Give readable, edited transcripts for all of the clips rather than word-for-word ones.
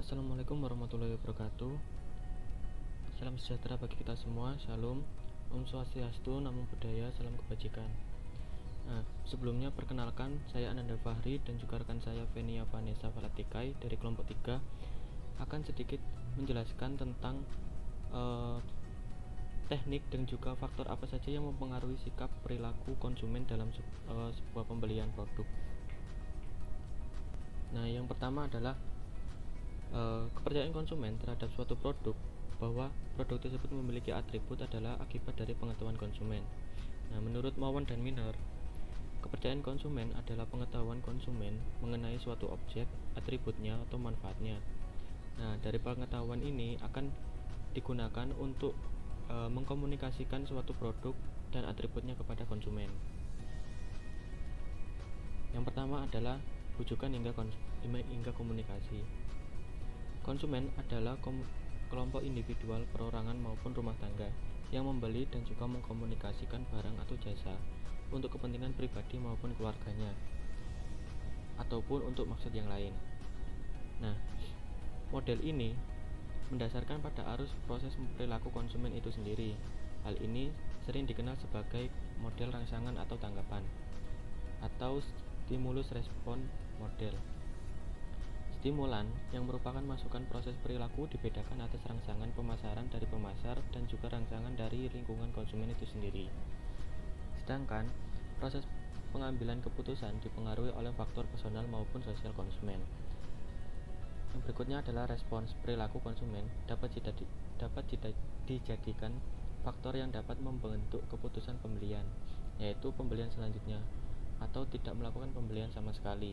Assalamualaikum warahmatullahi wabarakatuh. Salam sejahtera bagi kita semua. Shalom. Om Swastiastu, Namo Buddhaya, salam kebajikan. Sebelumnya perkenalkan, saya Ananda Fahri dan juga rekan saya Venia Vanessa Valatikai dari kelompok 3 akan sedikit menjelaskan tentang teknik dan juga faktor apa saja yang mempengaruhi sikap perilaku konsumen dalam sebuah pembelian produk. Nah, yang pertama adalah kepercayaan konsumen terhadap suatu produk, bahwa produk tersebut memiliki atribut adalah akibat dari pengetahuan konsumen. Nah, menurut Mowen dan Miner, kepercayaan konsumen adalah pengetahuan konsumen mengenai suatu objek, atributnya atau manfaatnya. Nah, dari pengetahuan ini akan digunakan untuk mengkomunikasikan suatu produk dan atributnya kepada konsumen. Yang pertama adalah rujukan hingga komunikasi. Konsumen adalah kelompok individual, perorangan maupun rumah tangga yang membeli dan juga mengkomunikasikan barang atau jasa untuk kepentingan pribadi maupun keluarganya ataupun untuk maksud yang lain. Nah, model ini mendasarkan pada arus proses perilaku konsumen itu sendiri. Hal ini sering dikenal sebagai model rangsangan atau tanggapan atau stimulus respon model. Stimulan yang merupakan masukan proses perilaku dibedakan atas rangsangan pemasaran dari pemasar dan juga rangsangan dari lingkungan konsumen itu sendiri. Sedangkan proses pengambilan keputusan dipengaruhi oleh faktor personal maupun sosial konsumen. Yang berikutnya adalah respons perilaku konsumen dapat dijadikan faktor yang dapat membentuk keputusan pembelian, yaitu pembelian selanjutnya atau tidak melakukan pembelian sama sekali.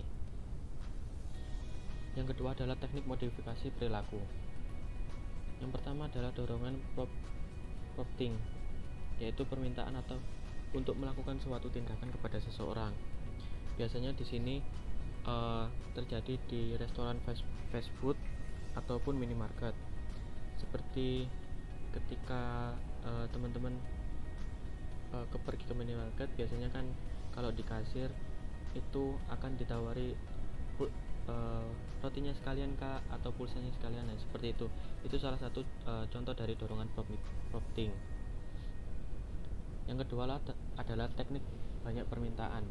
Yang kedua adalah teknik modifikasi perilaku. Yang pertama adalah dorongan prompting, yaitu permintaan atau untuk melakukan suatu tindakan kepada seseorang. Biasanya di sini terjadi di restoran fast food ataupun minimarket. Seperti ketika teman-teman pergi ke minimarket, biasanya kan kalau di kasir itu akan ditawari rotinya sekalian kak atau pulsanya sekalian. Nah, seperti itu salah satu contoh dari dorongan prompting. Yang kedua adalah teknik banyak permintaan,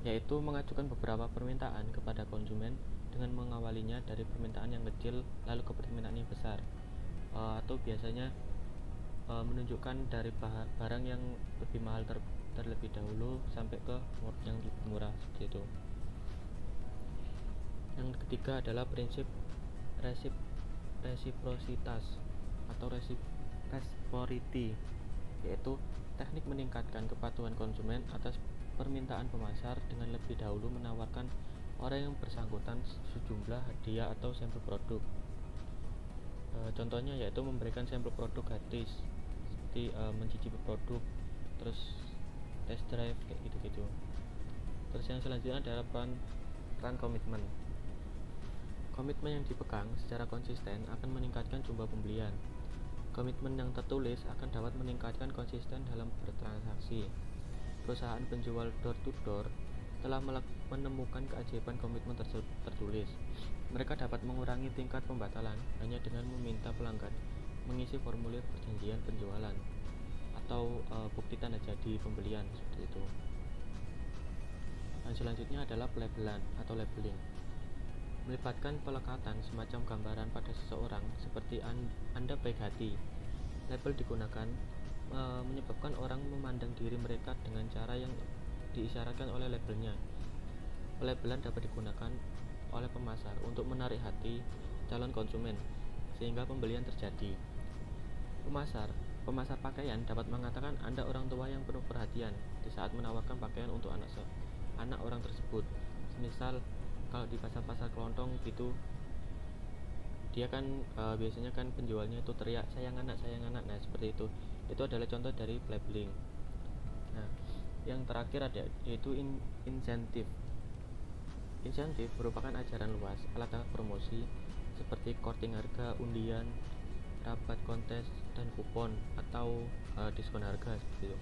yaitu mengajukan beberapa permintaan kepada konsumen dengan mengawalinya dari permintaan yang kecil lalu ke permintaan yang besar, atau biasanya menunjukkan dari barang yang lebih mahal terlebih dahulu sampai ke yang lebih murah, seperti itu. Yang ketiga adalah prinsip resiprositas atau reciprocity, yaitu teknik meningkatkan kepatuhan konsumen atas permintaan pemasar dengan lebih dahulu menawarkan orang yang bersangkutan sejumlah hadiah atau sampel produk. Contohnya yaitu memberikan sampel produk gratis, seperti mencicipi produk, terus test drive kayak gitu-gitu. Terus yang selanjutnya adalah peran komitmen. Komitmen yang dipegang secara konsisten akan meningkatkan jumlah pembelian. Komitmen yang tertulis akan dapat meningkatkan konsisten dalam bertransaksi. Perusahaan penjual door-to-door telah menemukan keajaiban komitmen tertulis. Mereka dapat mengurangi tingkat pembatalan hanya dengan meminta pelanggan mengisi formulir perjanjian penjualan atau bukti tanda jadi pembelian, seperti itu. Dan selanjutnya adalah pelabelan atau labeling. Melibatkan pelekatan semacam gambaran pada seseorang seperti Anda baik hati. Label digunakan menyebabkan orang memandang diri mereka dengan cara yang diisyaratkan oleh labelnya. Pelabelan dapat digunakan oleh pemasar untuk menarik hati calon konsumen sehingga pembelian terjadi. Pemasar pakaian dapat mengatakan Anda orang tua yang penuh perhatian di saat menawarkan pakaian untuk anak orang tersebut. Misal kalau di pasar-pasar kelontong gitu, dia kan biasanya kan penjualnya itu teriak sayang anak. Nah, seperti itu adalah contoh dari labeling. Nah, yang terakhir ada yaitu insentif. Insentif merupakan ajaran luas alat-alat promosi seperti korting harga, undian, rabat kontes, dan kupon atau diskon harga, seperti itu.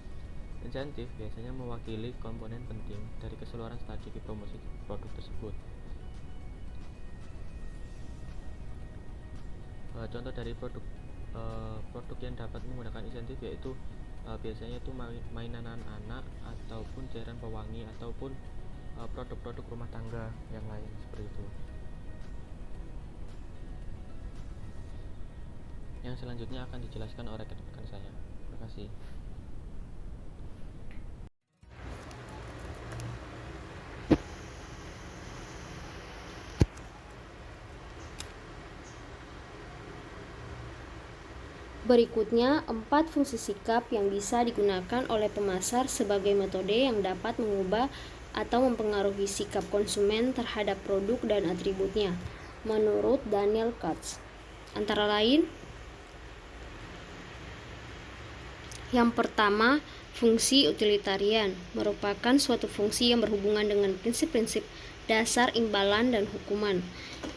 Insentif biasanya mewakili komponen penting dari keseluruhan strategi promosi produk tersebut. Contoh dari produk yang dapat menggunakan insentif yaitu biasanya itu mainan anak-anak ataupun cairan pewangi ataupun produk-produk rumah tangga yang lain seperti itu. Yang selanjutnya akan dijelaskan oleh rekan saya. Terima kasih. Berikutnya, 4 fungsi sikap yang bisa digunakan oleh pemasar sebagai metode yang dapat mengubah atau mempengaruhi sikap konsumen terhadap produk dan atributnya, menurut Daniel Katz. Antara lain, yang pertama, fungsi utilitarian merupakan suatu fungsi yang berhubungan dengan prinsip-prinsip dasar imbalan dan hukuman.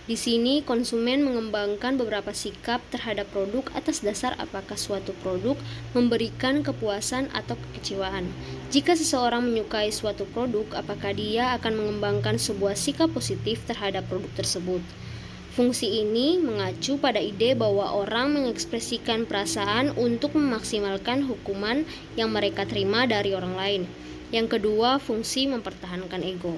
Di sini konsumen mengembangkan beberapa sikap terhadap produk atas dasar apakah suatu produk memberikan kepuasan atau kekecewaan. Jika seseorang menyukai suatu produk, apakah dia akan mengembangkan sebuah sikap positif terhadap produk tersebut. Fungsi ini mengacu pada ide bahwa orang mengekspresikan perasaan untuk memaksimalkan hukuman yang mereka terima dari orang lain. Yang kedua, fungsi mempertahankan ego.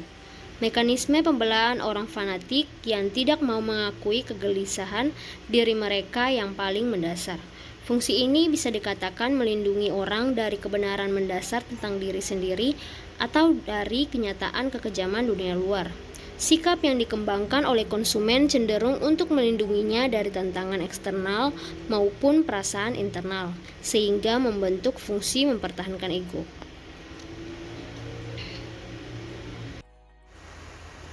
Mekanisme pembelaan orang fanatik yang tidak mau mengakui kegelisahan diri mereka yang paling mendasar. Fungsi ini bisa dikatakan melindungi orang dari kebenaran mendasar tentang diri sendiri atau dari kenyataan kekejaman dunia luar. Sikap yang dikembangkan oleh konsumen cenderung untuk melindunginya dari tantangan eksternal maupun perasaan internal, sehingga membentuk fungsi mempertahankan ego.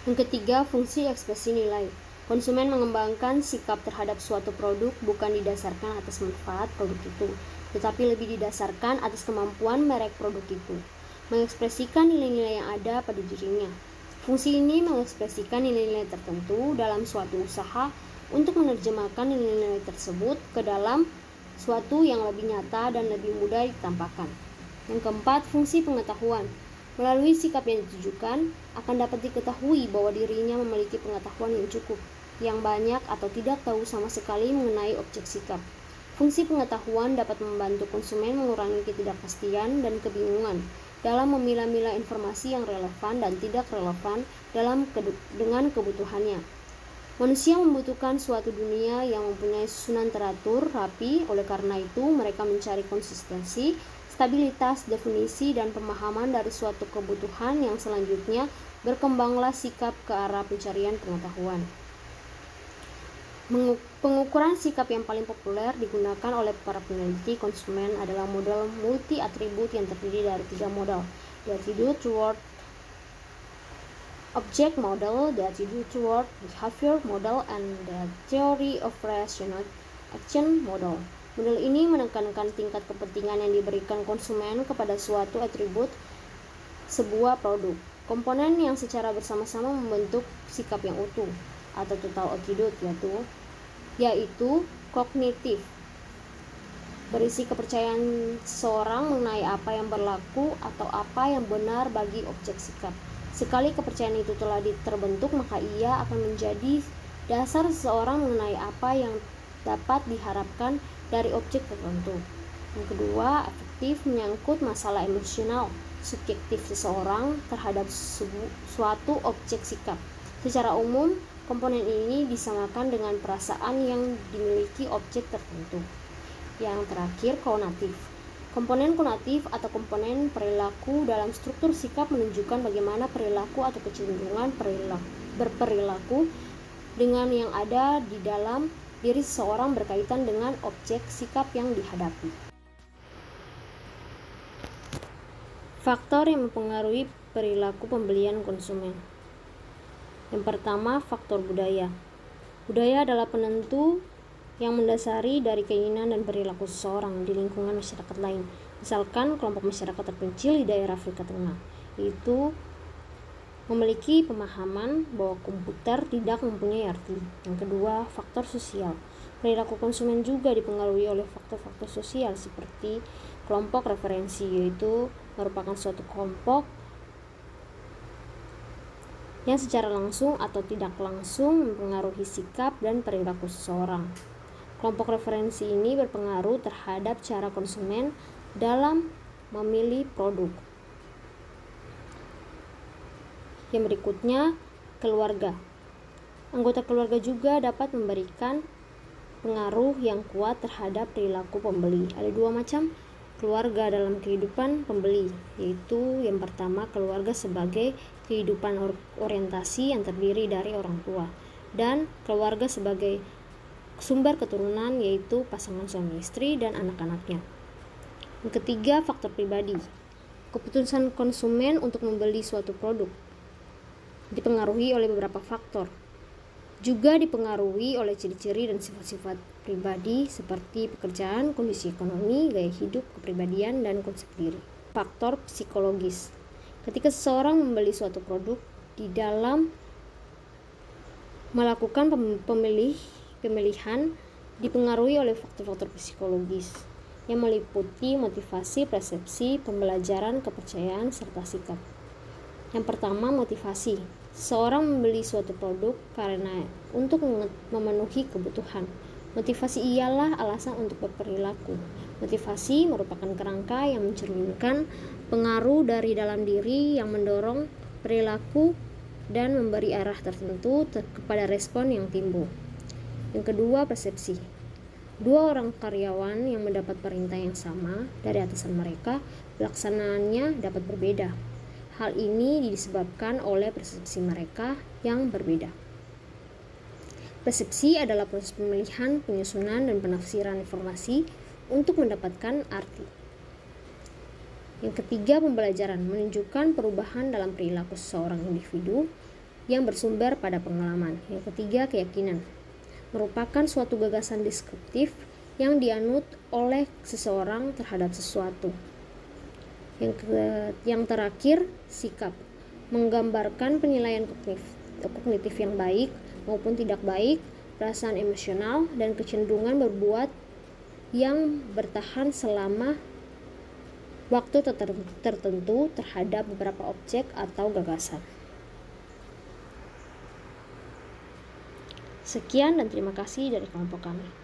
Yang ketiga, fungsi ekspresi nilai. Konsumen mengembangkan sikap terhadap suatu produk bukan didasarkan atas manfaat produk itu, tetapi lebih didasarkan atas kemampuan merek produk itu, mengekspresikan nilai-nilai yang ada pada dirinya. Fungsi ini mengekspresikan nilai-nilai tertentu dalam suatu usaha untuk menerjemahkan nilai-nilai tersebut ke dalam suatu yang lebih nyata dan lebih mudah ditampakkan. Yang keempat, fungsi pengetahuan. Melalui sikap yang ditujukan, akan dapat diketahui bahwa dirinya memiliki pengetahuan yang cukup, yang banyak atau tidak tahu sama sekali mengenai objek sikap. Fungsi pengetahuan dapat membantu konsumen mengurangi ketidakpastian dan kebingungan dalam memilah-milah informasi yang relevan dan tidak relevan dengan kebutuhannya. Manusia membutuhkan suatu dunia yang mempunyai susunan teratur, rapi, oleh karena itu mereka mencari konsistensi, stabilitas, definisi, dan pemahaman dari suatu kebutuhan yang selanjutnya berkembanglah sikap ke arah pencarian pengetahuan. Pengukuran sikap yang paling populer digunakan oleh para peneliti konsumen adalah model multi-atribut yang terdiri dari 3 model: the attitude toward object model, the attitude toward behavior model, and the theory of rational action model. Model ini menekankan tingkat kepentingan yang diberikan konsumen kepada suatu atribut sebuah produk. Komponen yang secara bersama-sama membentuk sikap yang utuh atau total attitude yaitu kognitif, berisi kepercayaan seseorang mengenai apa yang berlaku atau apa yang benar bagi objek sikap. Sekali kepercayaan itu telah terbentuk, maka ia akan menjadi dasar seseorang mengenai apa yang dapat diharapkan dari objek tertentu. Yang kedua, afektif menyangkut masalah emosional subjektif seseorang terhadap suatu objek sikap. Secara umum, komponen ini disamakan dengan perasaan yang dimiliki objek tertentu. Yang terakhir, konatif. Komponen konatif atau komponen perilaku dalam struktur sikap menunjukkan bagaimana perilaku atau kecenderungan berperilaku dengan yang ada di dalam diri seseorang berkaitan dengan objek sikap yang dihadapi. Faktor yang mempengaruhi perilaku pembelian konsumen. Yang pertama, faktor budaya. Budaya adalah penentu yang mendasari dari keinginan dan perilaku seseorang di lingkungan masyarakat lain. Misalkan kelompok masyarakat terpencil di daerah Afrika Tengah, itu memiliki pemahaman bahwa komputer tidak mempunyai arti. Yang kedua, faktor sosial. Perilaku konsumen juga dipengaruhi oleh faktor-faktor sosial seperti kelompok referensi, yaitu merupakan suatu kelompok yang secara langsung atau tidak langsung mempengaruhi sikap dan perilaku seseorang. Kelompok referensi ini berpengaruh terhadap cara konsumen dalam memilih produk. Yang berikutnya, keluarga. Anggota keluarga juga dapat memberikan pengaruh yang kuat terhadap perilaku pembeli. Ada dua macam keluarga dalam kehidupan pembeli, yaitu yang pertama keluarga sebagai kehidupan orientasi yang terdiri dari orang tua, dan keluarga sebagai sumber keturunan, yaitu pasangan suami istri dan anak-anaknya. Yang ketiga, faktor pribadi. Keputusan konsumen untuk membeli suatu produk dipengaruhi oleh beberapa faktor. Juga dipengaruhi oleh ciri-ciri dan sifat-sifat pribadi seperti pekerjaan, kondisi ekonomi, gaya hidup, kepribadian, dan konsep diri. Faktor psikologis. Ketika seseorang membeli suatu produk, di dalam melakukan pemilihan dipengaruhi oleh faktor-faktor psikologis yang meliputi motivasi, persepsi, pembelajaran, kepercayaan, serta sikap. Yang pertama, motivasi. Seseorang membeli suatu produk karena untuk memenuhi kebutuhan. Motivasi ialah alasan untuk berperilaku. Motivasi merupakan kerangka yang mencerminkan pengaruh dari dalam diri yang mendorong perilaku dan memberi arah tertentu kepada respon yang timbul. Yang kedua, persepsi. Dua orang karyawan yang mendapat perintah yang sama dari atasan mereka, pelaksanaannya dapat berbeda. Hal ini disebabkan oleh persepsi mereka yang berbeda. Persepsi adalah proses pemilihan, penyusunan, dan penafsiran informasi untuk mendapatkan arti. Yang ketiga, pembelajaran menunjukkan perubahan dalam perilaku seseorang individu yang bersumber pada pengalaman. Yang ketiga, keyakinan merupakan suatu gagasan deskriptif yang dianut oleh seseorang terhadap sesuatu. Yang terakhir, sikap menggambarkan penilaian kognitif yang baik maupun tidak baik, perasaan emosional, dan kecenderungan berbuat yang bertahan selama waktu tertentu terhadap beberapa objek atau gagasan. Sekian dan terima kasih dari kelompok kami.